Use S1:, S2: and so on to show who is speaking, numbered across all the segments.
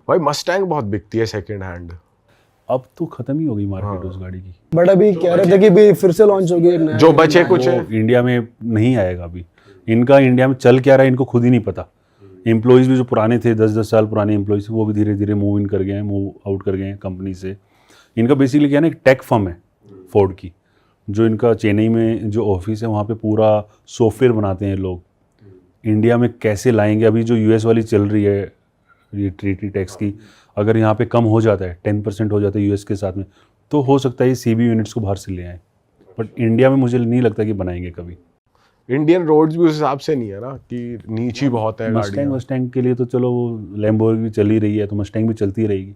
S1: भाई मस्टैंग बहुत बिकती है सेकंड हैंड।
S2: अब तो खत्म ही हो गई मार्केट उस गाड़ी की।
S3: बट अभी कह रहे थे कि भी फिर से लॉन्च होगी एक नया
S1: जो बचे कुछ है।
S2: वो इंडिया में नहीं आएगा अभी। इनका इंडिया में चल क्या रहा है इनको खुद ही नहीं पता। एम्प्लॉयज़ भी जो पुराने थे 10-10 साल पुराने एम्प्लॉयज़ वो भी धीरे धीरे मूव इन कर गए हैं, मूव आउट कर गए हैं कंपनी से। इनका बेसिकली क्या है ना, एक टेक फर्म है फोर्ड की, जो इनका चेन्नई में जो ऑफिस है वहाँ पे पूरा सॉफ्टवेयर बनाते हैं लोग। इंडिया में कैसे लाएंगे, अभी जो यूएस वाली चल रही है ये ट्रीटी टैक्स की, अगर यहाँ पे कम हो जाता है 10% हो जाता है यूएस के साथ में, तो हो सकता है ये सीबी यूनिट्स को बाहर से ले आए। बट इंडिया में मुझे नहीं लगता कि बनाएंगे कभी।
S1: इंडियन रोड्स भी उस हिसाब से नहीं है ना कि नीची बहुत है गाड़ियाँ।
S2: मस्टैंग के लिए तो चलो वो लैम्बोर्गिनी चली रही है तो मस्टैंग भी चलती रहेगी,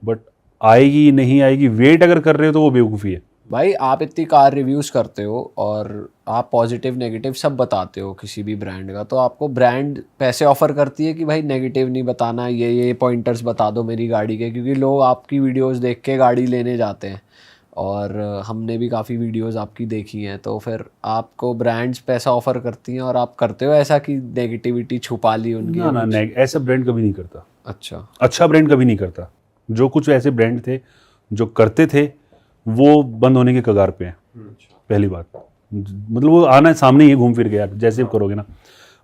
S2: बट आएगी नहीं आएगी वेट अगर कर रहे हो तो वो बेवकूफ़ी है।
S4: भाई आप इतनी कार रिव्यूज़ करते हो और आप पॉजिटिव नेगेटिव सब बताते हो किसी भी ब्रांड का, तो आपको ब्रांड पैसे ऑफर करती है कि भाई नेगेटिव नहीं बताना, ये पॉइंटर्स बता दो मेरी गाड़ी के, क्योंकि लोग आपकी वीडियोस देख के गाड़ी लेने जाते हैं और हमने भी काफ़ी वीडियोस आपकी देखी हैं। तो फिर आपको ब्रांड्स पैसा ऑफर करती हैं और आप करते हो ऐसा कि नेगेटिविटी छुपा ली उनकी?
S2: ना ऐसा ब्रांड कभी नहीं करता।
S4: अच्छा
S2: ब्रांड कभी नहीं करता। जो कुछ ऐसे ब्रांड थे जो करते थे वो बंद होने के कगार पे हैं। पहली बात मतलब वो आना सामने ही घूम फिर गया, जैसे करोगे ना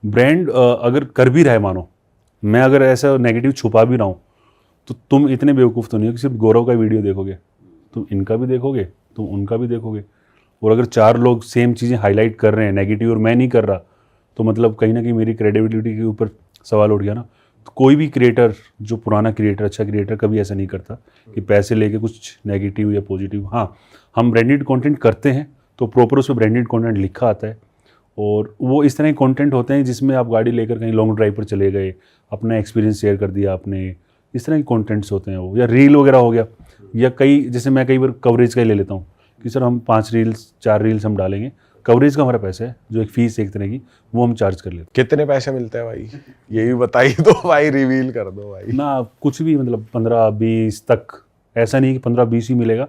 S2: ब्रांड अगर कर भी रहा है, मानो मैं अगर ऐसा नेगेटिव छुपा भी रहा हूँ तो तुम इतने बेवकूफ़ तो नहीं हो कि सिर्फ गौरव का वीडियो देखोगे, तुम इनका भी देखोगे, तुम उनका भी देखोगे। और अगर 4 लोग सेम चीज़ें हाईलाइट कर रहे हैं नेगेटिव और मैं नहीं कर रहा, तो मतलब कहीं ना कहीं मेरी क्रेडिबिलिटी के ऊपर सवाल उठ गया ना। तो कोई भी क्रिएटर, जो पुराना क्रिएटर, अच्छा क्रिएटर, कभी ऐसा नहीं करता कि पैसे लेके कुछ नेगेटिव या पॉजिटिव। हाँ, हम ब्रांडेड कंटेंट करते हैं तो प्रॉपर उस पर ब्रांडेड कंटेंट लिखा आता है, और वो इस तरह के कंटेंट होते हैं जिसमें आप गाड़ी लेकर कहीं लॉन्ग ड्राइव पर चले गए, अपना एक्सपीरियंस शेयर कर दिया आपने, इस तरह के कंटेंट्स होते हैं वो। या रील वगैरह हो गया, या जैसे मैं कई बार कवरेज का ही ले लेता हूँ कि सर हम 5 रील्स 4 रील्स हम डालेंगे, कवरेज का हमारा पैसा है, जो एक फीस एक तरह की, वो हम चार्ज कर लेते हैं।
S1: कितने पैसे मिलते हैं भाई, ये भी बताइए तो भाई, रिवील कर दो भाई
S2: ना। कुछ भी मतलब 15-20 तक, ऐसा नहीं कि 15-20 ही मिलेगा,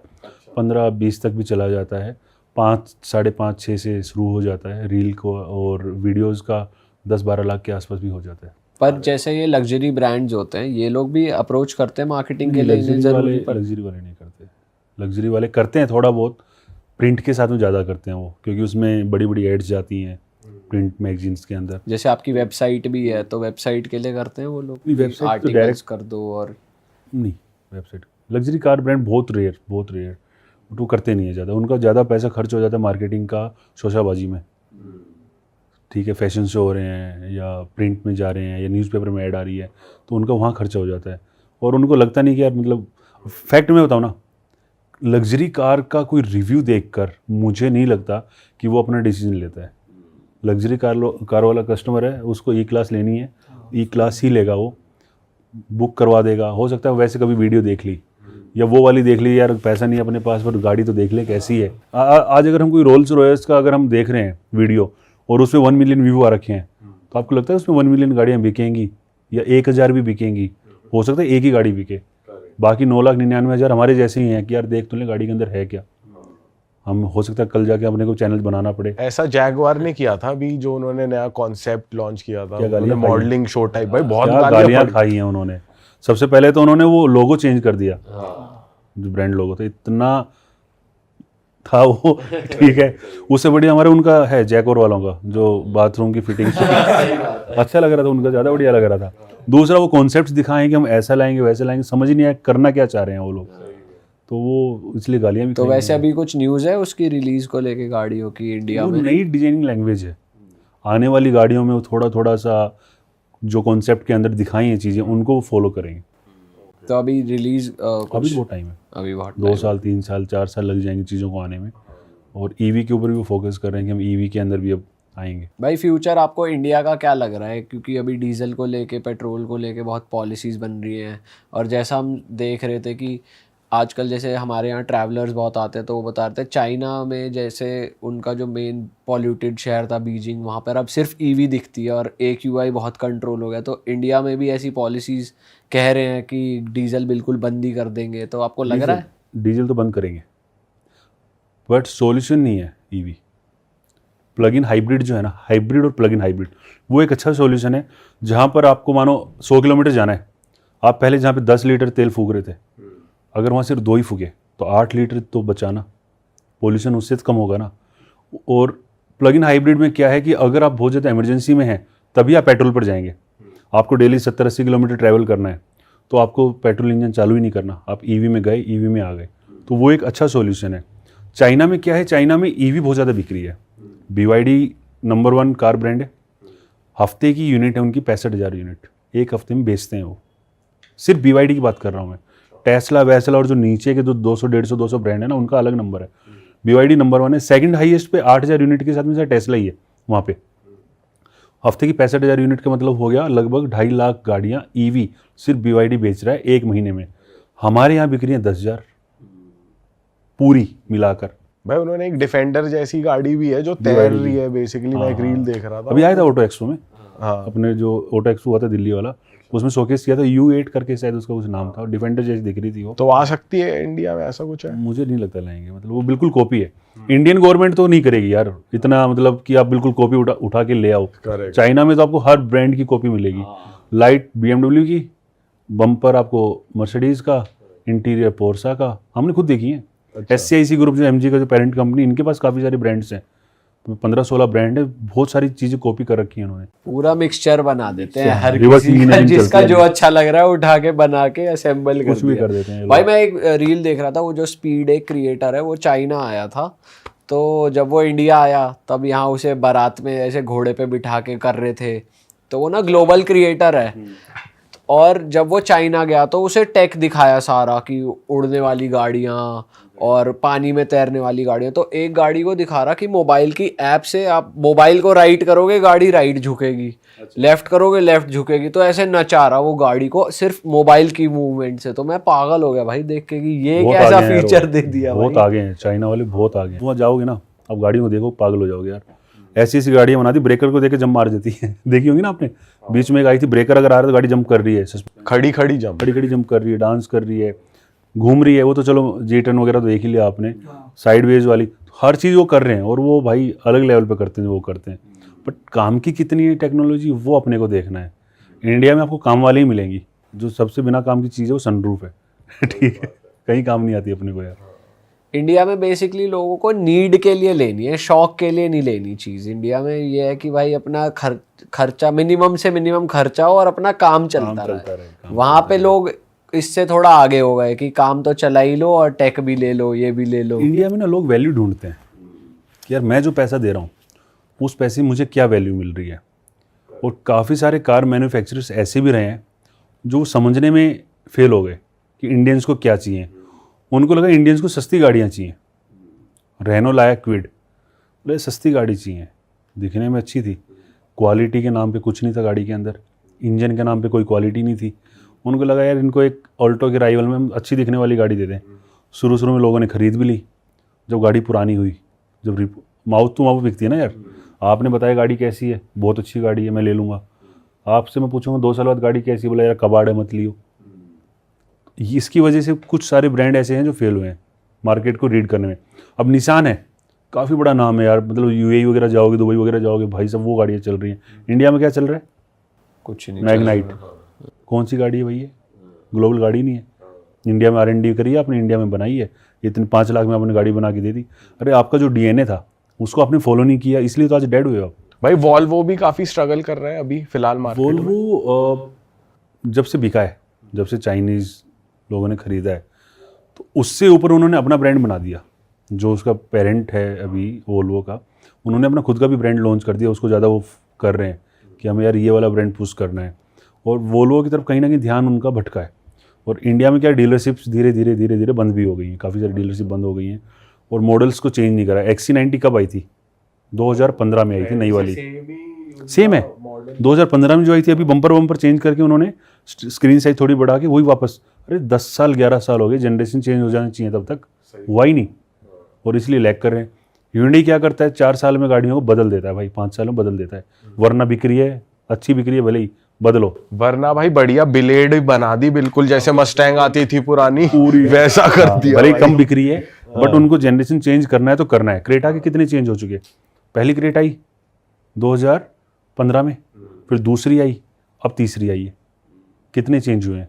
S2: 15-20 तक भी चला जाता है। 5, 5.5, 6 से शुरू हो जाता है रील को, और वीडियोस का 10-12 लाख के आसपास भी हो जाता है।
S4: पर जैसे ये लग्जरी ब्रांड्स होते हैं, ये लोग भी अप्रोच करते हैं मार्केटिंग के लिए?
S2: लग्जरी वाले नहीं करते। लग्जरी वाले करते हैं थोड़ा बहुत, प्रिंट के साथ में ज़्यादा करते हैं वो, क्योंकि उसमें बड़ी बड़ी एड्स जाती हैं प्रिंट मैगजीन्स के अंदर।
S4: जैसे आपकी वेबसाइट भी है, तो वेबसाइट के लिए करते हैं वो लोग?
S2: वेबसाइट
S4: आर्टिकल्स कर दो और
S2: नहीं, वेबसाइट लग्जरी कार ब्रांड बहुत रेयर वो करते नहीं है ज़्यादा। उनका ज़्यादा पैसा खर्च हो जाता है मार्केटिंग का, शोशाबाजी में। ठीक है, फैशन शो हो रहे हैं या प्रिंट में जा रहे हैं या न्यूज़पेपर में ऐड आ रही है, तो उनका वहाँ खर्चा हो जाता है। और उनको लगता नहीं कि यार, मतलब फैक्ट में बताऊँ ना, लग्जरी कार का कोई रिव्यू देखकर मुझे नहीं लगता कि वो अपना डिसीजन लेता है। लग्जरी कार वाला कस्टमर है, उसको ई क्लास लेनी है, ई क्लास ही लेगा, वो बुक करवा देगा। हो सकता है वैसे कभी वीडियो देख ली या वो वाली देख ली, यार पैसा नहीं अपने पास पर गाड़ी तो देख ले कैसी है। आज अगर हम कोई रोल्स रॉयस का अगर हम देख रहे हैं वीडियो और उसमें 1 मिलियन व्यू आ रखे हैं, तो आपको लगता है उसमें 1 मिलियन गाड़ियाँ बिकेंगी या 1000 भी बिकेंगी? हो सकता है एक ही गाड़ी बिके, बाकी 9,99,000 हमारे जैसे ही हैं कि यार देख तो ले गाड़ी के अंदर है क्या। हम हो सकता है कल जाके अपने को चैनल बनाना पड़े।
S1: ऐसा जैगवार ने किया था अभी, जो उन्होंने नया कॉन्सेप्ट लॉन्च किया था,
S2: उन्होंने
S1: मॉडलिंग शो टाइप। भाई बहुत
S2: गालियाँ खाई हैं उन्होंने। सबसे पहले तो उन्होंने वो लोगो चेंज कर दिया, जो ब्रांड लोगो था, इतना था वो ठीक है। उससे बढ़िया हमारे उनका है जैकोर वालों का, जो बाथरूम की फिटिंग अच्छा लग रहा था उनका, ज़्यादा बढ़िया लग रहा था। दूसरा वो कॉन्सेप्ट्स दिखाएं कि हम ऐसा लाएंगे वैसा लाएंगे, समझ नहीं आया करना क्या चाह रहे हैं वो लोग, तो वो इसलिए गालियाँ भी।
S4: तो वैसे अभी कुछ न्यूज़ है उसकी रिलीज़ को लेके गाड़ियों की इंडिया में?
S2: नई डिजाइनिंग लैंग्वेज है, आने वाली गाड़ियों में वो थोड़ा सा जो कॉन्सेप्ट के अंदर दिखाई हैं चीज़ें, उनको फॉलो करेंगे।
S4: तो अभी रिलीज
S2: अभी बहुत टाइम है,
S4: अभी बहुत
S2: 2 साल 3 साल 4 साल लग जाएंगे चीज़ों को आने में। और ईवी के ऊपर भी वो फोकस कर रहे हैं कि हम ईवी के अंदर भी अब आएंगे।
S4: भाई फ्यूचर आपको इंडिया का क्या लग रहा है? क्योंकि अभी डीजल को लेके, पेट्रोल को लेके बहुत पॉलिसीज़ बन रही हैं, और जैसा हम देख रहे थे कि आजकल जैसे हमारे यहाँ ट्रैवलर्स बहुत आते हैं, तो वो बता रहे थे चाइना में जैसे उनका जो मेन पॉल्यूटेड शहर था बीजिंग, वहाँ पर अब सिर्फ ईवी दिखती है और AQI बहुत कंट्रोल हो गया। तो इंडिया में भी ऐसी पॉलिसीज़ कह रहे हैं कि डीजल बिल्कुल बंद ही कर देंगे, तो आपको लग रहा है?
S2: डीजल तो बंद करेंगे, बट सॉल्यूशन नहीं है ईवी। प्लग इन हाइब्रिड जो है ना, हाइब्रिड और प्लग इन हाइब्रिड, वो एक अच्छा सॉल्यूशन है। जहाँ पर आपको मानो 100 किलोमीटर जाना है, आप पहले जहाँ पे 10 लीटर तेल फूक रहे थे, अगर वहाँ सिर्फ 2 ही फूके तो 8 लीटर तो बचाना, पोल्यूशन उससे कम होगा ना। और प्लग इन हाइब्रिड में क्या है कि अगर आप बहुत ज़्यादा इमरजेंसी में हैं तभी आप पेट्रोल पर जाएंगे। आपको डेली 70-80 किलोमीटर ट्रैवल करना है तो आपको पेट्रोल इंजन चालू ही नहीं करना, आप ईवी में गए, ईवी में आ गए, तो वो एक अच्छा सॉल्यूशन है। चाइना में क्या है, चाइना में ईवी बहुत ज़्यादा बिक्री है। BYD नंबर 1 कार ब्रांड है। हफ्ते की यूनिट है उनकी 65,000 यूनिट, एक हफ्ते में बेचते हैं वो। सिर्फ BYD की बात कर रहा हूँ मैं। टेस्ला वैसला और जो नीचे के जो 200, 150, 200 ब्रांड है ना, उनका अलग नंबर है। BYD नंबर 1 है। सेकंड हाईएस्ट पे 8,000 यूनिट के साथ में टेस्ला ही है वहाँ पे। हफ्ते की 65,000 यूनिट का मतलब हो गया लगभग 2.5 लाख गाड़ियाँ EV सिर्फ BYD बेच रहा है एक महीने में। हमारे यहाँ बिक रही है 10,000 पूरी मिलाकर।
S1: भाई उन्होंने एक डिफेंडर जैसी गाड़ी भी है जो तैर रही है बेसिकली, मैं एक रील देख रहा था।
S2: अभी आया था ऑटो एक्सपो में।
S1: हाँ,
S2: अपने जो ऑटो एक्सपो हुआ था दिल्ली वाला, उसमें शोकेस किया था। U8 करके शायद उसका कुछ नाम था, डिफेंडर जैसी दिख रही थी वो।
S1: तो आ सकती है इंडिया में, ऐसा कुछ है?
S2: मुझे नहीं लगता लाएंगे, मतलब वो बिल्कुल कॉपी है। इंडियन गवर्नमेंट तो नहीं करेगी यार इतना, मतलब कि आप बिल्कुल कॉपी उठा के ले आओ।
S1: Correct.
S2: चाइना में तो आपको हर ब्रांड की कॉपी मिलेगी। लाइट BMW की, बम्पर आपको मर्सिडीज का, इंटीरियर पोर्सा का, हमने खुद देखी है। SCIC ग्रुप जो MG का जो पेरेंट कंपनी, इनके पास काफ़ी सारे ब्रांड्स हैं, 15-16 ब्रांड है, बहुत सारी चीज़ें कॉपी कर रखी है उन्होंने।
S4: पूरा मिक्सचर बना देते हैं हर
S2: Reverse
S4: किसी का,
S2: engineering
S4: जिसका
S2: चलती
S4: जो
S2: है।
S4: अच्छा लग रहा है उठा के बना के असेंबल कर
S2: कुछ भी
S4: दिया।
S2: कर देते हैं
S4: भाई मैं एक रील देख रहा था, वो जो स्पीड एक क्रिएटर है वो चाइना आया था, तो जब वो इंडिया आया तब यहाँ उसे बारात में ऐसे घोड़े पे बिठा के कर रहे थे। तो वो ना ग्लोबल क्रिएटर है, और जब वो चाइना गया तो उसे टेक दिखाया सारा कि उड़ने वाली गाड़ियाँ और पानी में तैरने वाली गाड़ियाँ। तो एक गाड़ी को दिखा रहा कि मोबाइल की ऐप से आप मोबाइल को राइट करोगे गाड़ी राइट झुकेगी, लेफ्ट करोगे लेफ्ट झुकेगी। तो ऐसे नचा रहा वो गाड़ी को सिर्फ मोबाइल की मूवमेंट से। तो मैं पागल हो गया भाई देख के कि ये
S2: बहुत
S4: कैसा
S2: आगे हैं यार
S4: फीचर
S2: वो।
S4: दे दिया
S2: बहुत
S4: भाई।
S2: आगे हैं चाइना वाले, बहुत आगे हैं। वहाँ जाओगे ना, आप गाड़ियों को देखो पागल हो जाओगे यार। ऐसी ऐसी गाड़ियाँ बना दी, ब्रेकर को देके जंप मार देती है। देखी होंगी ना आपने, बीच में एक आई थी, ब्रेकर अगर आ रहा है तो गाड़ी जंप कर रही है,
S1: खड़ी खड़ी जंप।
S2: खड़ी खड़ी जंप कर रही है, डांस कर रही है, घूम रही है। वो तो चलो G10 वगैरह तो देख ही लिया आपने, साइडवेज वाली हर चीज़ वो कर रहे हैं, और वो भाई अलग लेवल पे करते हैं वो करते हैं। बट काम की कितनी है टेक्नोलॉजी, वो अपने को देखना है। इंडिया में आपको काम वाले ही मिलेंगी, जो सबसे बिना काम की चीज़ है वो सनरूफ है। ठीक है, कहीं काम नहीं आती अपने को यार।
S4: इंडिया में बेसिकली लोगों को नीड के लिए लेनी है, शौक के लिए नहीं लेनी चीज़। इंडिया में ये है कि भाई अपना खर्चा मिनिमम से मिनिमम खर्चा हो और अपना काम चलता रहे। वहाँ पे लोग इससे थोड़ा आगे हो गए कि काम तो चला ही लो और टेक भी ले लो, ये भी ले लो।
S2: इंडिया में ना लोग वैल्यू ढूंढते हैं कि यार मैं जो पैसा दे रहा हूँ उस पैसे में मुझे क्या वैल्यू मिल रही है। और काफ़ी सारे कार मैन्युफैक्चरर्स ऐसे भी रहे हैं जो समझने में फेल हो गए कि इंडियंस को क्या चाहिए। उनको लगा इंडियंस को सस्ती गाड़ियाँ चाहिए, रेनो लाया क्विड, बोले सस्ती गाड़ी चाहिए, दिखने में अच्छी थी, क्वालिटी के नाम पे कुछ नहीं था गाड़ी के अंदर, इंजन के नाम पे कोई क्वालिटी नहीं थी। उनको लगा यार इनको एक ऑल्टो के राइवल में हम अच्छी दिखने वाली गाड़ी दे दें। शुरू में लोगों ने खरीद भी ली। जब गाड़ी पुरानी हुई, जब माउथ टू माउथ बिकती है ना यार, आपने बताया गाड़ी कैसी है, बहुत अच्छी गाड़ी है, मैं ले लूँगा। आपसे मैं पूछूंगा 2 साल बाद गाड़ी कैसी, बोला यार कबाड़ है, मत लियो। इसकी वजह से कुछ सारे ब्रांड ऐसे हैं जो फेल हुए हैं मार्केट को रीड करने में। अब निशान है, काफ़ी बड़ा नाम है यार, मतलब UAE वगैरह जाओगे, दुबई वगैरह जाओगे, भाई सब वो गाड़ियाँ चल रही हैं। इंडिया में क्या चल रहा है?
S4: कुछ नहीं।
S2: मैग्नाइट कौन सी गाड़ी है भाई? ये ग्लोबल गाड़ी नहीं है। इंडिया में R&D करी है आपने, इंडिया में बनाई है, इतने 5 लाख में आपने गाड़ी बना के दे दी। अरे आपका जो DNA था उसको आपने फॉलो नहीं किया, इसलिए तो आज डेड हुए आप।
S1: भाई वॉल्वो भी काफी स्ट्रगल कर रहा है अभी फिलहाल मार्केट में।
S2: वोल्वो जब से बिका है, जब से चाइनीज़ लोगों ने ख़रीदा है, तो उससे ऊपर उन्होंने अपना ब्रांड बना दिया। जो उसका पेरेंट है अभी वोल्वो का, उन्होंने अपना खुद का भी ब्रांड लॉन्च कर दिया। उसको ज़्यादा वो कर रहे हैं कि हमें यार ये वाला ब्रांड पुश करना है, और वोल्वो की तरफ कहीं ना कहीं ध्यान उनका भटका है। और इंडिया में क्या डीलरशिप्स धीरे धीरे बंद भी हो गई हैं, काफ़ी सारी डीलरशिप बंद हो गई हैं, और मॉडल्स को चेंज नहीं करा। XC90 कब आई थी? 2015 में आई थी नई वाली, सेम है 2015 में जो आई थी। अभी बम्पर चेंज करके उन्होंने स्क्रीन साइज थोड़ी बढ़ा के वही वापस। अरे 10 साल 11 साल हो गए, जनरेशन चेंज हो जाना चाहिए, तब तक हुआ ही नहीं, और इसलिए लैग कर रहे हैं। Hyundai क्या करता है, 4 साल में गाड़ियों को बदल देता है भाई, 5 साल में बदल देता है, वरना बिक्री है, अच्छी बिक्री है, भले ही बदलो।
S1: वरना भाई बढ़िया ब्लेड बना दी, बिल्कुल जैसे मस्टैंग आती थी पुरानी, पूरी वैसा कर दिया।
S2: भले ही कम बिक्री है, बट उनको जनरेशन चेंज करना है तो करना है। क्रेटा के कितने चेंज हो चुके? पहली क्रेटा आई 2015 में, फिर दूसरी आई, अब तीसरी आई है, कितने चेंज हुए हैं?